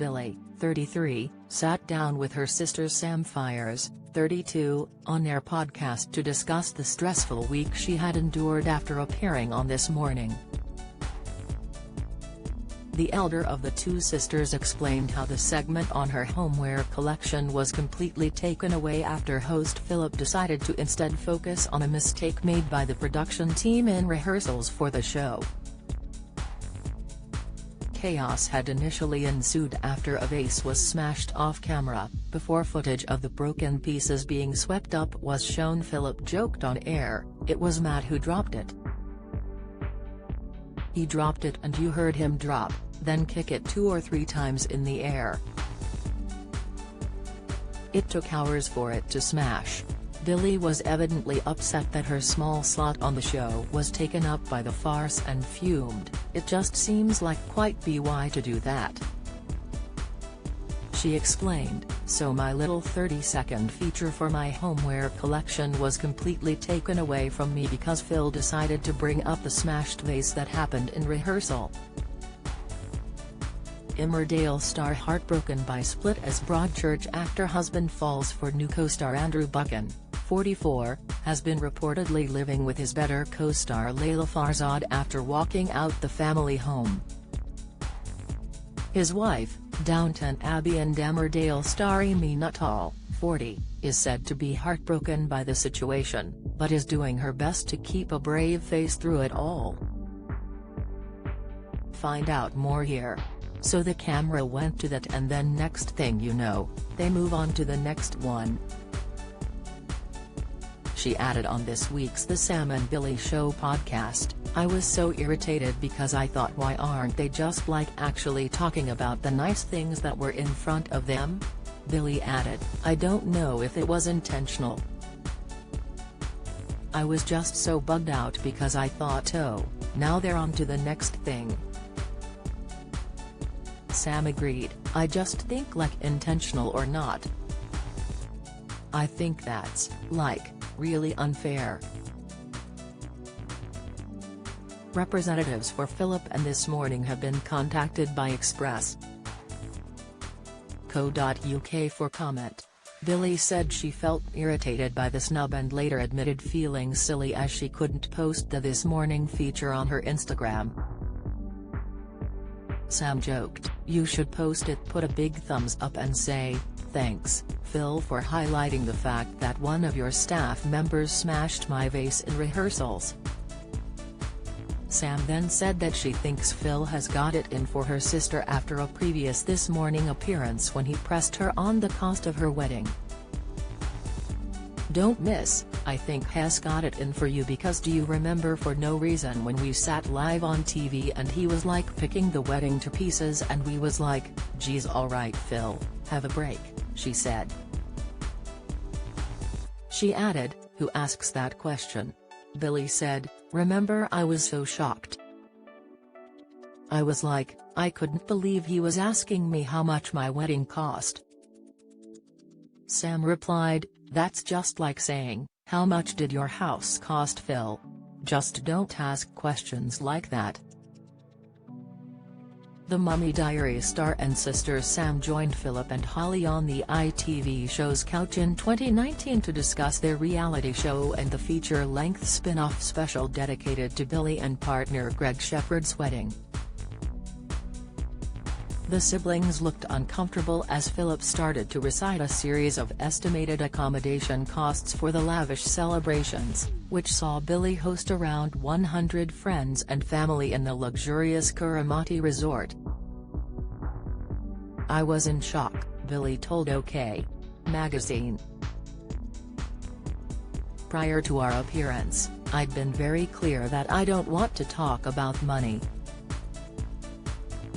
Billie, 33, sat down with her sister Sam Faiers, 32, on their podcast to discuss the stressful week she had endured after appearing on This Morning. The elder of the two sisters explained how the segment on her homeware collection was completely taken away after host Phillip decided to instead focus on a mistake made by the production team in rehearsals for the show. Chaos had initially ensued after a vase was smashed off camera. Before footage of the broken pieces being swept up was shown, Phillip joked on air, "It was Matt who dropped it. He dropped it and you heard him drop, then kick it 2 or 3 times in the air. It took hours for it to smash." Billie was evidently upset that her small slot on the show was taken up by the farce and fumed, "It just seems like quite BY to do that." She explained, "So my little 30-second feature for my homeware collection was completely taken away from me because Phil decided to bring up the smashed vase that happened in rehearsal." Emmerdale star heartbroken by split as Broadchurch actor husband falls for new co-star Andrew Buchan, 44, has been reportedly living with his better co-star Layla Farzad after walking out the family home. His wife, Downton Abbey and Emmerdale star Amy Nuttall, 40, is said to be heartbroken by the situation, but is doing her best to keep a brave face through it all. Find out more here. "So the camera went to that and then next thing you know, they move on to the next one." She added on this week's The Sam and Billie Show podcast, "I was so irritated because I thought, why aren't they just like actually talking about the nice things that were in front of them?" Billie added, "I don't know if it was intentional. I was just so bugged out because I thought, oh, now they're on to the next thing." Sam agreed, "I just think like intentional or not. I think that's, like, really unfair." Representatives for Phillip and This Morning have been contacted by Express.co.uk for comment. Billie said she felt irritated by the snub and later admitted feeling silly as she couldn't post the This Morning feature on her Instagram. Sam joked, "You should post it, put a big thumbs up and say, 'Thanks, Phil, for highlighting the fact that one of your staff members smashed my vase in rehearsals.'" Sam then said that she thinks Phil has got it in for her sister after a previous This Morning appearance when he pressed her on the cost of her wedding. "Don't miss, I think has got it in for you because do you remember for no reason when we sat live on TV and he was like picking the wedding to pieces and we was like, geez, alright Phil, have a break," she said. She added, "Who asks that question?" Billie said, "Remember, I was so shocked. I was like, I couldn't believe he was asking me how much my wedding cost." Sam replied, "That's just like saying, how much did your house cost, Phil? Just don't ask questions like that." The Mummy Diaries star and sister Sam joined Phillip and Holly on the ITV show's couch in 2019 to discuss their reality show and the feature-length spin-off special dedicated to Billie and partner Greg Shepherd's wedding. The siblings looked uncomfortable as Phillip started to recite a series of estimated accommodation costs for the lavish celebrations, which saw Billie host around 100 friends and family in the luxurious Kuramati resort. "I was in shock," Billie told OK! magazine. "Prior to our appearance, I'd been very clear that I don't want to talk about money.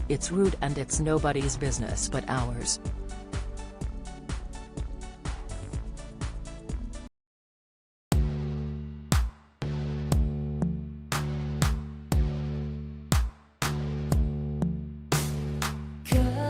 It's rude and it's nobody's business but ours." Good.